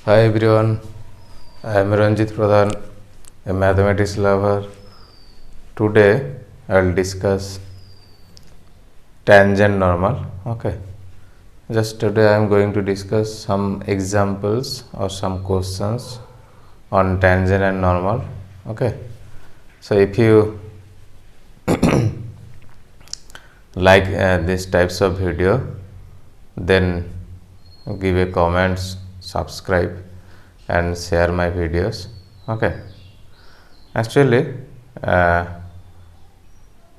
Hi everyone, I am Ranjit Pradhan, a mathematics lover. Today I will discuss tangent normal. Okay, just today I am going to discuss some examples or some questions on tangent and normal. Okay, so if you like these types of video, then give a comments, subscribe and share my videos. Okay, actually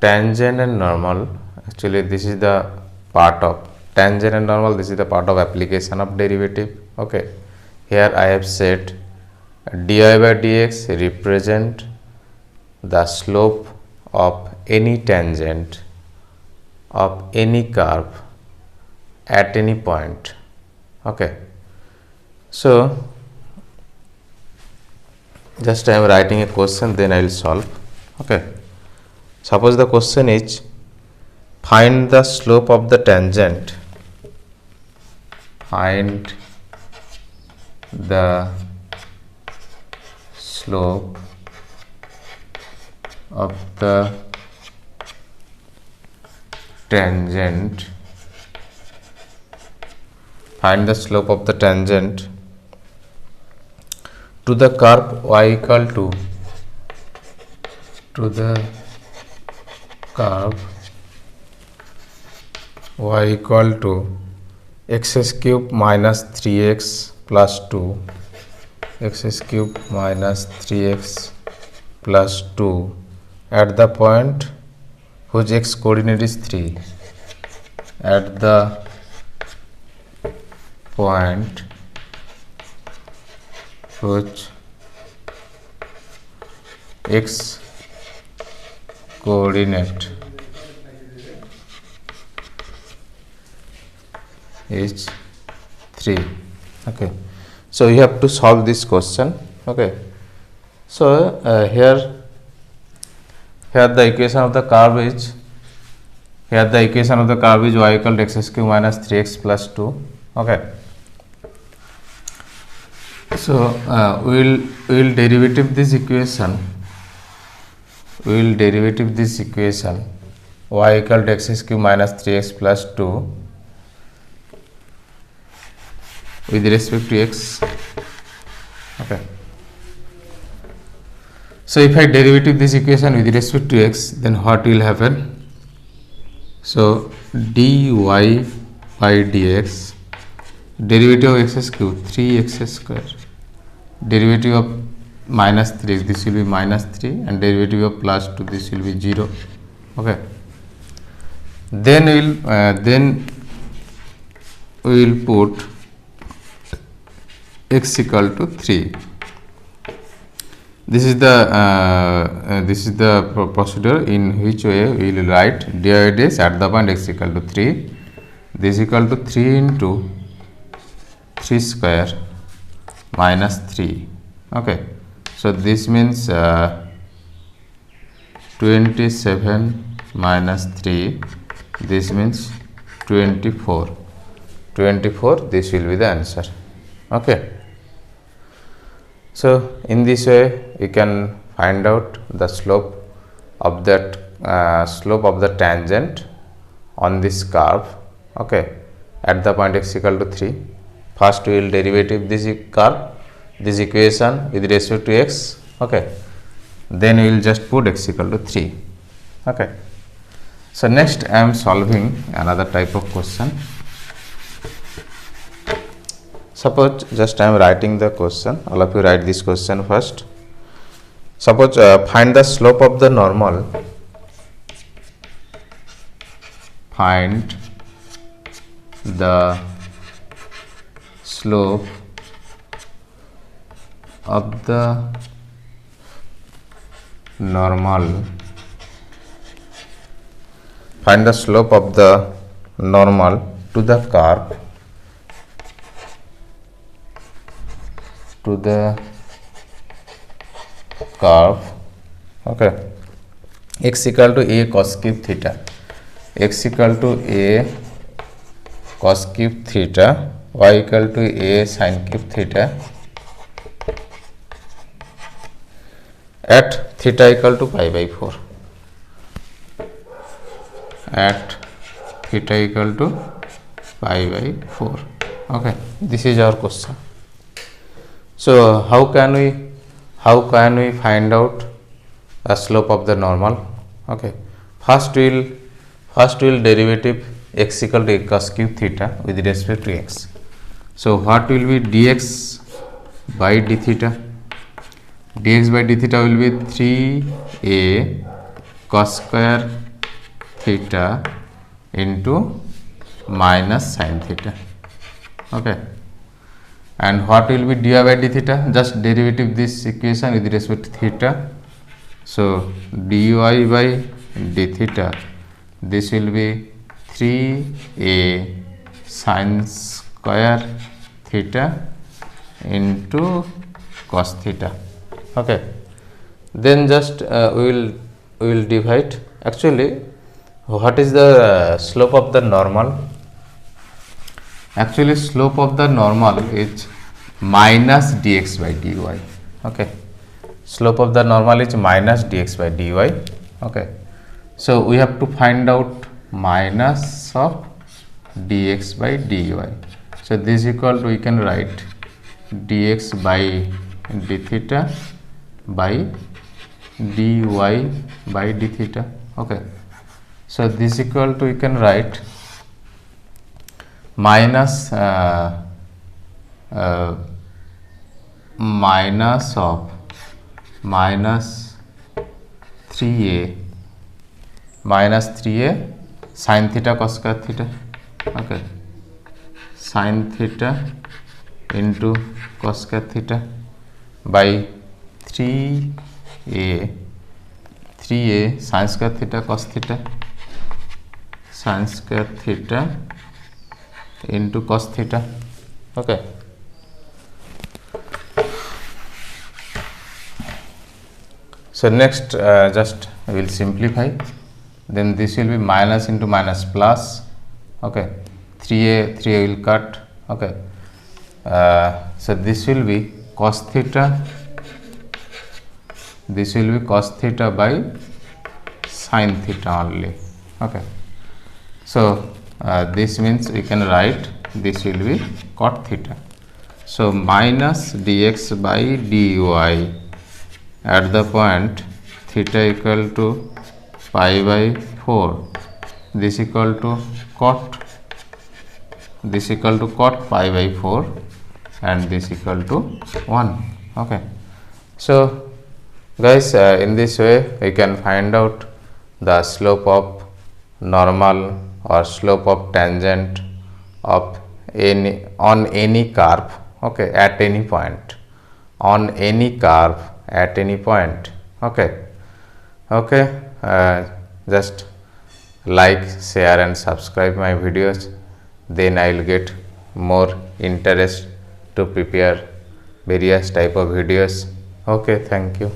tangent and normal, actually this is the part of tangent and normal, this is the part of application of derivative. Okay, here I have said dy by dx represent the slope of any tangent of any curve at any point. Okay, so just I am writing a question, then I will solve. Okay, suppose the question is find the slope of the tangent, find the slope of the tangent, find the slope of the tangent to the curve y equal to the curve y equal to x cube minus 3x plus 2, x cube minus 3x plus 2 at the point whose x coordinate is 3, at the point whose x coordinate is 3. Okay, so you have to solve this question. Okay, so here the equation of the curve is, y equal to x cube minus 3x plus 2. Okay, so we will derivative this equation, y equal to x cube minus 3x plus 2 with respect to x. Okay, so if I derivative this equation with respect to x, then what will happen? So dy by dx, derivative of x cube 3x square, derivative of minus 3, this will be minus 3, and derivative of plus 2, this will be 0. Okay, then we will put x equal to 3. This is the procedure in which way we will write dy by dx at the point x equal to 3. This equal to 3 into 3 square minus 3. Okay, so this means 27 minus 3, this means 24. This will be the answer. Okay, so in this way we can find out the slope of that tangent on this curve. Okay, at the point x equal to 3. First we will derivative this curve, this equation with respect to x. Okay, then we will just put x equal to 3. Okay, so next I am solving another type of question. Suppose just I am writing the question, all of you write this question first. Suppose find the slope of the normal, find the slope of the normal, find the slope of the normal to the curve, okay, x equal to a cos cube theta, x equal to a cos cube theta, y equal to a sin cube theta at theta equal to pi by 4, at theta equal to pi by 4. Okay, this is our question. So how can we find out the slope of the normal? Okay, first we'll derivative x equal to cos cube theta with respect to x. So what will be dx by d theta? Dx by d theta will be 3a cos square theta into minus sin theta. Okay, and what will be dy by d theta? Just derivative this equation with respect to theta. So dy by d theta, this will be 3a sin square theta into cos theta. Okay, then just we will divide. Actually, what is the slope of the normal? Actually, slope of the normal is minus dx by dy. Okay, slope of the normal is minus dx by dy. Okay, so we have to find out minus of dx by dy. So this is equal to, we can write dx by d theta by dy by d theta. Okay, so this is equal to, you can write minus minus of minus 3a sin theta cos square theta. Okay, sin theta into cos square theta by 3a sin square theta cos theta, sin square theta into cos theta. Okay, so next just we will simplify. Then this will be minus into minus plus. Okay, 3a will cut. Okay, so this will be cos theta, this will be cos theta by sin theta only. Okay, so this means we can write this will be cot theta. So minus dx by dy at the point theta equal to pi by 4, this equal to cot, this equal to cot pi by 4, and this equal to 1. Okay, so guys, in this way we can find out the slope of normal or slope of tangent of on any curve. Okay, at any point, on any curve at any point. Okay, just like, share and subscribe my videos, then I will get more interest to prepare various type of videos. Okay, thank you.